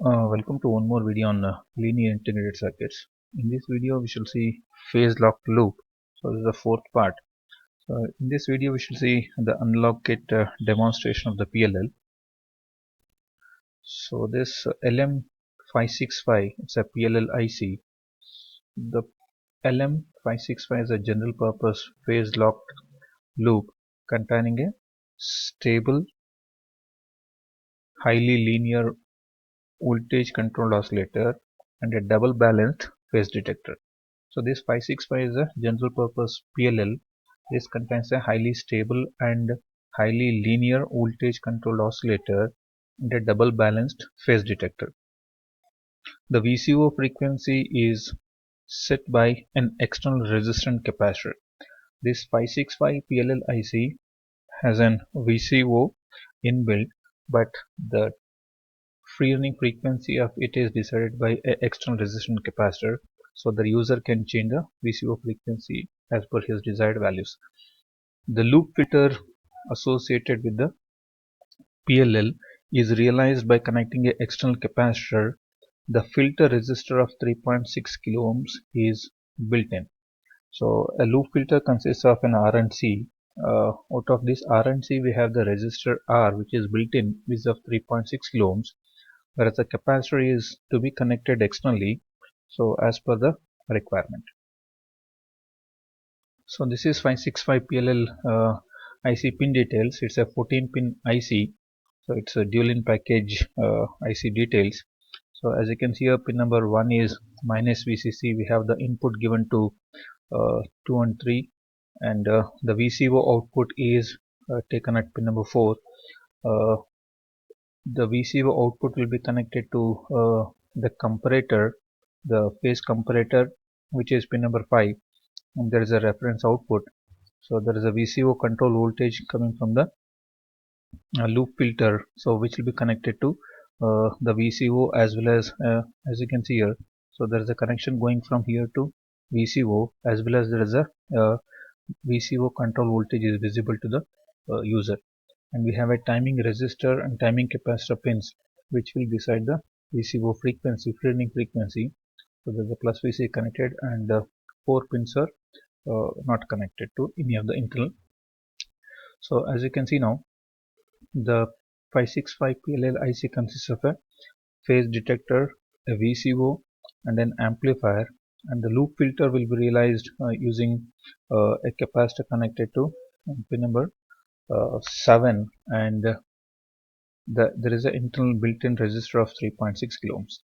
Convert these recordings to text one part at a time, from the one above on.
Welcome to one more video on linear integrated circuits. In this video we shall see phase locked loop. So this is the fourth part. So in this video we shall see the unlock kit demonstration of the PLL. So this LM565, it's a PLL IC. The LM565 is a general purpose phase locked loop containing a stable, highly linear voltage controlled oscillator and a double balanced phase detector. So this 565 is a general purpose PLL. This contains a highly stable and highly linear voltage controlled oscillator and a double balanced phase detector. The VCO frequency is set by an external resistant capacitor. This 565 PLL IC has an VCO inbuilt, but the free running frequency of it is decided by an external resistant capacitor, so the user can change the VCO frequency as per his desired values. The loop filter associated with the PLL is realized by connecting an external capacitor. The filter resistor of 3.6 kilo ohms is built in. So a loop filter consists of an R and C. Out of this R and C we have the resistor R, which is built in, which is of 3.6 kilo ohms, whereas the capacitor is to be connected externally, so as per the requirement. So this is 565 PLL IC pin details. It's a 14 pin IC, so it's a dual in package IC details. So as you can see here, pin number 1 is minus VCC. We have the input given to 2 and 3, and the VCO output is taken at pin number 4. The VCO output will be connected to the comparator, the phase comparator, which is pin number 5, and there is a reference output. So there is a VCO control voltage coming from the loop filter, so which will be connected to the VCO as well as you can see here. So there is a connection going from here to VCO, as well as there is a VCO control voltage is visible to the user. And we have a timing resistor and timing capacitor pins, which will decide the VCO frequency, free running frequency. So there's a plus VC connected, and 4 pins are not connected to any of the internal. So as you can see now, the 565 PLL IC consists of a phase detector, a VCO, and an amplifier, and the loop filter will be realized using a capacitor connected to pin number 7, and there is an internal built-in resistor of 3.6 kilo ohms.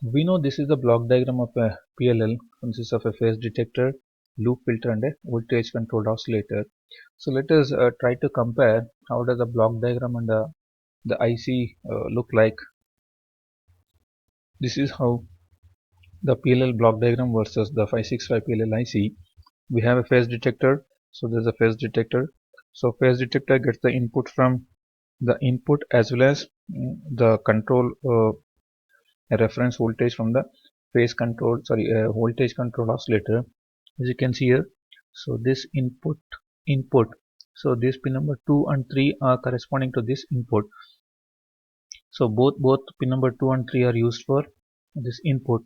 We know this is the block diagram of a PLL, consists of a phase detector, loop filter, and a voltage controlled oscillator. So let us try to compare how does the block diagram and the IC look like. This is how the PLL block diagram versus the 565 PLL IC. We have a phase detector, so there's a phase detector. So phase detector gets the input from the input as well as the control a reference voltage from the phase control, voltage control oscillator, as you can see here. So this input, so this pin number 2 and 3 are corresponding to this input. So both pin number 2 and 3 are used for this input.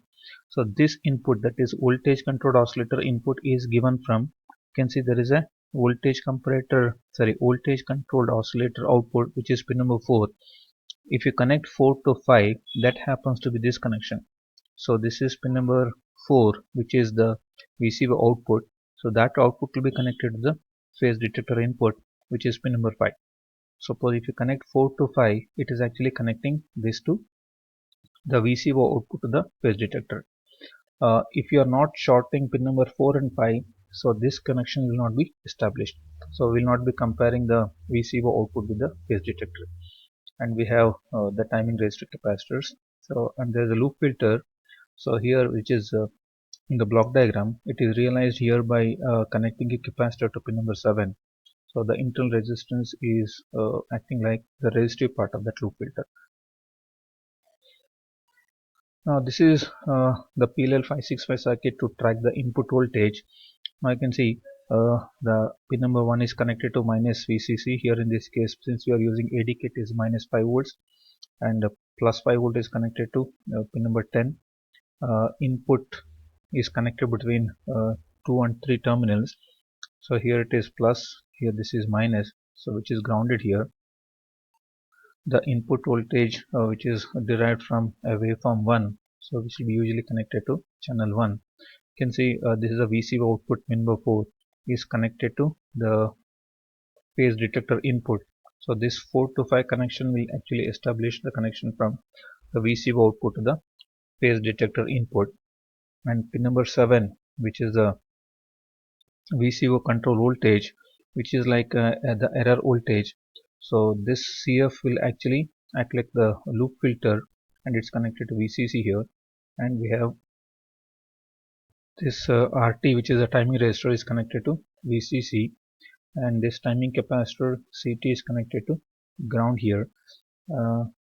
So this input, that is voltage controlled oscillator input, is given from, you can see there is a voltage controlled oscillator output, which is pin number 4. If you connect 4 to 5, that happens to be this connection. So this is pin number 4, which is the VCO output. So that output will be connected to the phase detector input, which is pin number 5. Suppose if you connect 4 to 5, it is actually connecting this to the VCO output to the phase detector. If you are not shorting pin number 4 and 5, so this connection will not be established. So we will not be comparing the VCO output with the phase detector. And we have the timing resistor capacitors. So, and there is a loop filter. So here, which is in the block diagram, it is realized here by connecting a capacitor to pin number 7. So the internal resistance is acting like the resistive part of that loop filter. Now this is the PLL 565 circuit to track the input voltage. Now you can see the pin number 1 is connected to minus VCC. Here in this case, since we are using AD kit, is minus 5 volts, and plus 5 volt is connected to pin number 10. Input is connected between 2 and 3 terminals. So here it is plus, here this is minus, so which is grounded here. The input voltage which is derived from a waveform 1, so which will be usually connected to channel 1. You can see this is a VCO output. Pin number 4 is connected to the phase detector input. So this 4 to 5 connection will actually establish the connection from the VCO output to the phase detector input. And pin number 7, which is the VCO control voltage, which is like the error voltage. So this CF will actually act like the loop filter, and it's connected to VCC here. And we have this RT, which is a timing resistor, is connected to VCC, and this timing capacitor CT is connected to ground here. You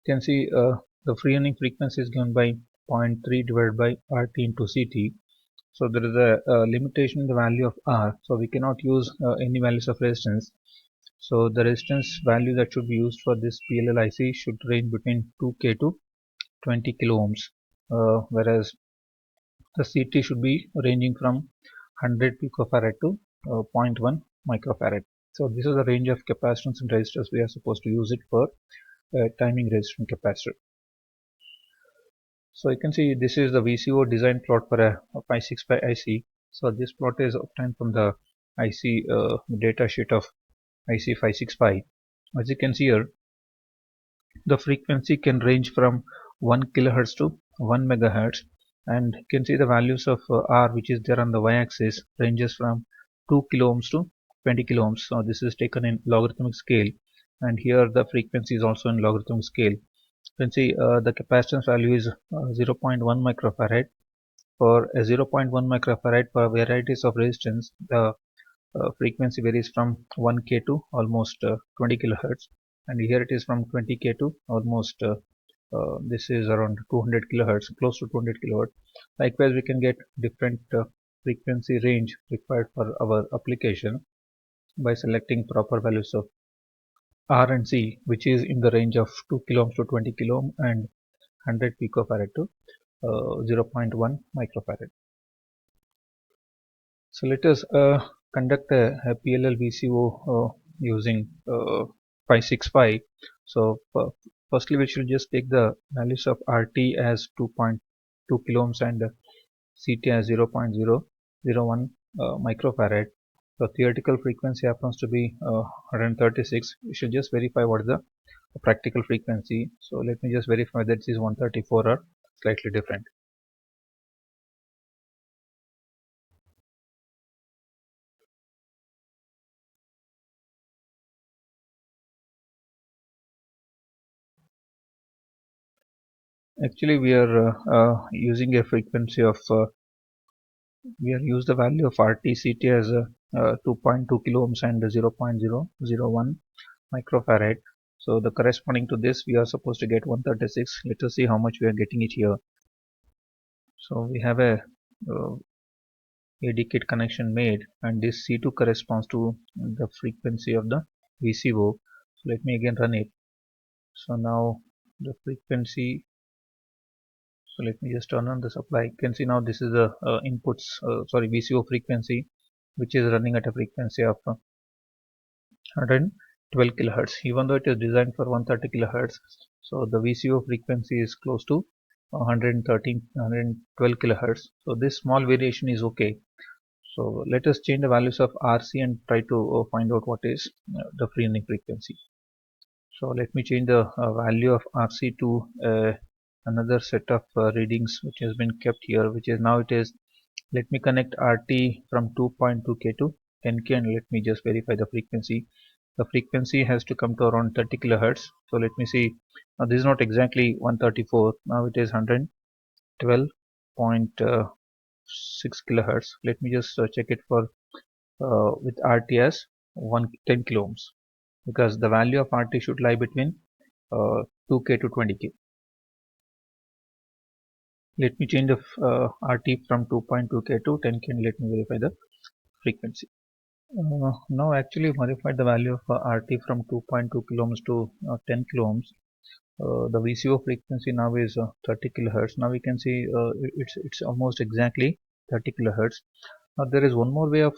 can see the free running frequency is given by 0.3 divided by RT into CT. So there is a limitation in the value of R, so we cannot use any values of resistance. So the resistance value that should be used for this PLL IC should range between 2K to 20 kilo ohms, whereas the CT should be ranging from 100 picofarad to 0.1 microfarad. So this is the range of capacitance and resistors we are supposed to use it for timing resistor capacitor. So you can see this is the VCO design plot for a 565 IC. So this plot is obtained from the IC data sheet of IC 565. As you can see here, the frequency can range from 1 kilohertz to 1 megahertz, and you can see the values of R, which is there on the y-axis, ranges from 2 kilo ohms to 20 kilo ohms. So this is taken in logarithmic scale, and here the frequency is also in logarithmic scale. You can see the capacitance value is 0.1 microfarad. For a 0.1 microfarad, for varieties of resistance, the frequency varies from 1K to almost 20 kilohertz, and here it is from 20K to almost this is around 200 kilohertz, close to 200 kilohertz. Likewise, we can get different frequency range required for our application by selecting proper values of R and C, which is in the range of 2 kilo ohms to 20 kilo ohm and 100 picofarad to 0.1 microfarad. So let us conduct a PLL VCO using 565. So firstly, we should just take the values of RT as 2.2 kilo ohms and CT as 0.001 microfarad. The theoretical frequency happens to be 136. We should just verify what is the practical frequency. So let me just verify that this is 134 or slightly different. Actually, we are using a frequency of we are use the value of RT-CT as 2.2 kilo ohms and 0.001 microfarad. So the corresponding to this, we are supposed to get 136. Let us see how much we are getting it here. So we have a AD kit connection made, and this C2 corresponds to the frequency of the VCO. So let me again run it. So now the frequency, so let me just turn on the supply. You can see now this is the inputs, VCO frequency, which is running at a frequency of 112 kilohertz. Even though it is designed for 130 kilohertz, so the VCO frequency is close to 113, 112 kilohertz. So this small variation is okay. So let us change the values of RC and try to find out what is the free running frequency. So let me change the value of RC to another set of readings which has been kept here, which is now it is, let me connect RT from 2.2K to 10K, and let me just verify the frequency. The frequency has to come to around 30 kilohertz. So let me see, now this is not exactly 134, now it is 112.6 kilohertz. Let me just check it for with RT as 10 kilo ohms, because the value of RT should lie between 2K to 20K. Let me change the RT from 2.2K to 10K, and let me verify the frequency. Now actually modified the value of RT from 2.2 kilohms to 10 kilohms. The VCO frequency now is 30 kilohertz. Now we can see it's almost exactly 30 kilohertz. Now there is one more way of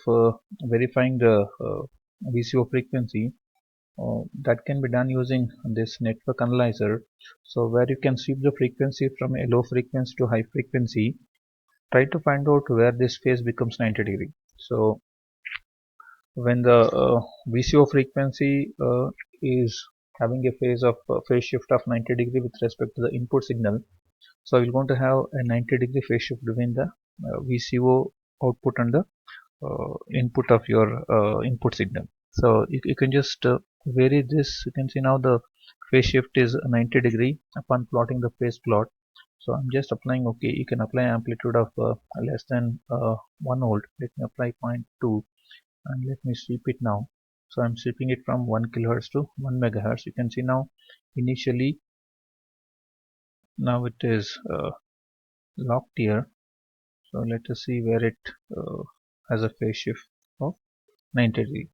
verifying the VCO frequency that can be done using this network analyzer. So where you can sweep the frequency from a low frequency to high frequency, try to find out where this phase becomes 90 degree. So when the VCO frequency is having a phase shift of 90 degree with respect to the input signal, so we're going to have a 90 degree phase shift between the VCO output and the input of your input signal. So you can just vary this. You can see now the phase shift is 90 degree upon plotting the phase plot. So I'm just applying OK. You can apply amplitude of less than 1 volt. Let me apply 0.2 and let me sweep it now. So I'm sweeping it from 1 kilohertz to 1 megahertz. You can see now initially now it is locked here. So let us see where it has a phase shift of 90 degree.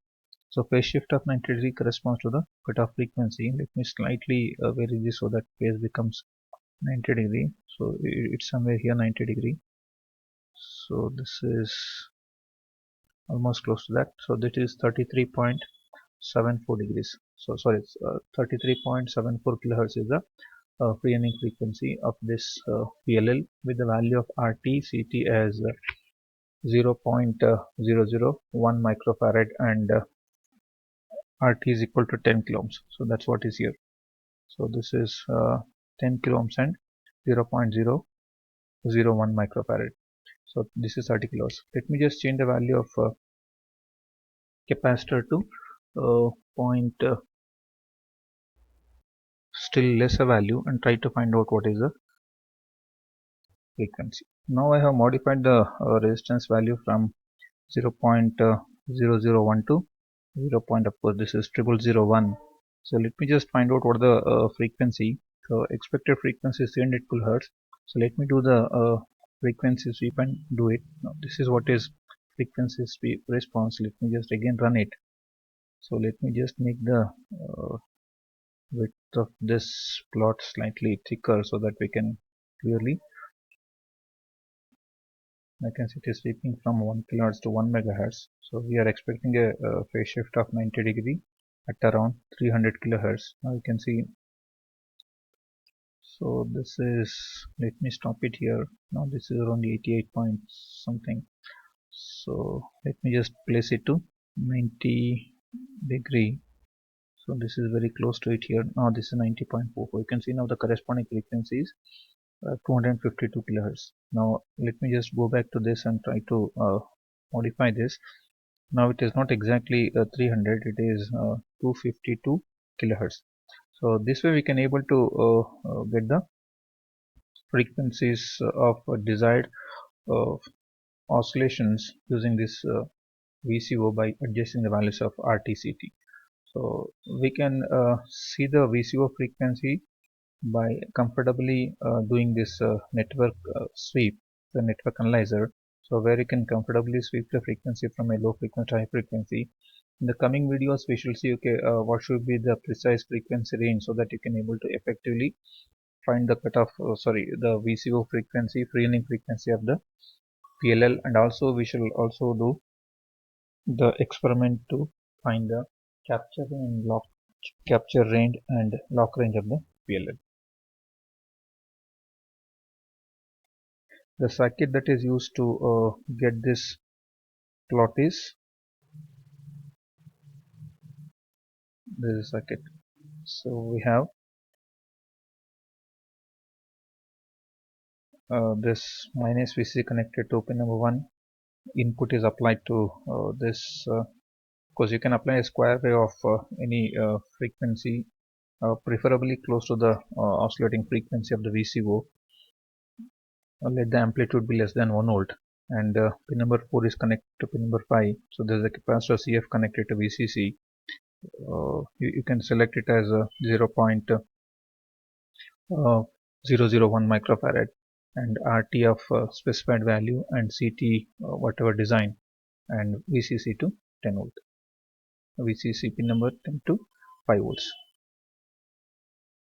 So phase shift of 90 degree corresponds to the cutoff frequency. Let me slightly vary this so that phase becomes 90 degree. So it's somewhere here 90 degree. So this is almost close to that. So that is 33.74 degrees. So sorry, 33.74 kilohertz is the free-running frequency of this PLL with the value of RT, CT as 0.001 microfarad and RT is equal to 10 kilohms. So that's what is here. So this is 10 kilohms and 0.001 microfarad. So this is 30 kilohms. Let me just change the value of capacitor to point still lesser value and try to find out what is the frequency. Now I have modified the resistance value from 0.0012 to 0. Of course this is 0001. So let me just find out what the frequency. So expected frequency is 300 kilohertz. So let me do the frequency sweep and do it. Now this is what is frequency sweep response. Let me just again run it. So let me just make the width of this plot slightly thicker so that we can clearly, I can see it is sweeping from 1 kilohertz to 1 megahertz. So we are expecting a phase shift of 90 degree at around 300 kilohertz. Now you can see. So this is, let me stop it here. Now this is around 88 point something. So let me just place it to 90 degree. So this is very close to it here. Now this is 90.44. You can see now the corresponding frequency is 252 kilohertz. Now let me just go back to this and try to modify this. Now it is not exactly 300, it is 252 kilohertz. So this way we can able to get the frequencies of desired uh, oscillations using this VCO by adjusting the values of RTCT. So we can see the VCO frequency by comfortably doing this network sweep, the network analyzer. So where you can comfortably sweep the frequency from a low frequency to high frequency. In the coming videos we shall see okay what should be the precise frequency range so that you can able to effectively find the cutoff the VCO frequency, free-running frequency of the PLL, and also we shall also do the experiment to find the capture and lock capture range and lock range of the PLL. The circuit that is used to get this plot is this circuit. So we have this minus VC connected to pin number 1. Input is applied to this because you can apply a square wave of any frequency preferably close to the oscillating frequency of the VCO. Let the amplitude be less than 1 volt, and pin number 4 is connected to pin number 5. So there is a capacitor CF connected to VCC. You can select it as a 0.001 microfarad and RT of specified value and CT whatever design and VCC to 10 volt. VCC pin number 10 to 5 volts.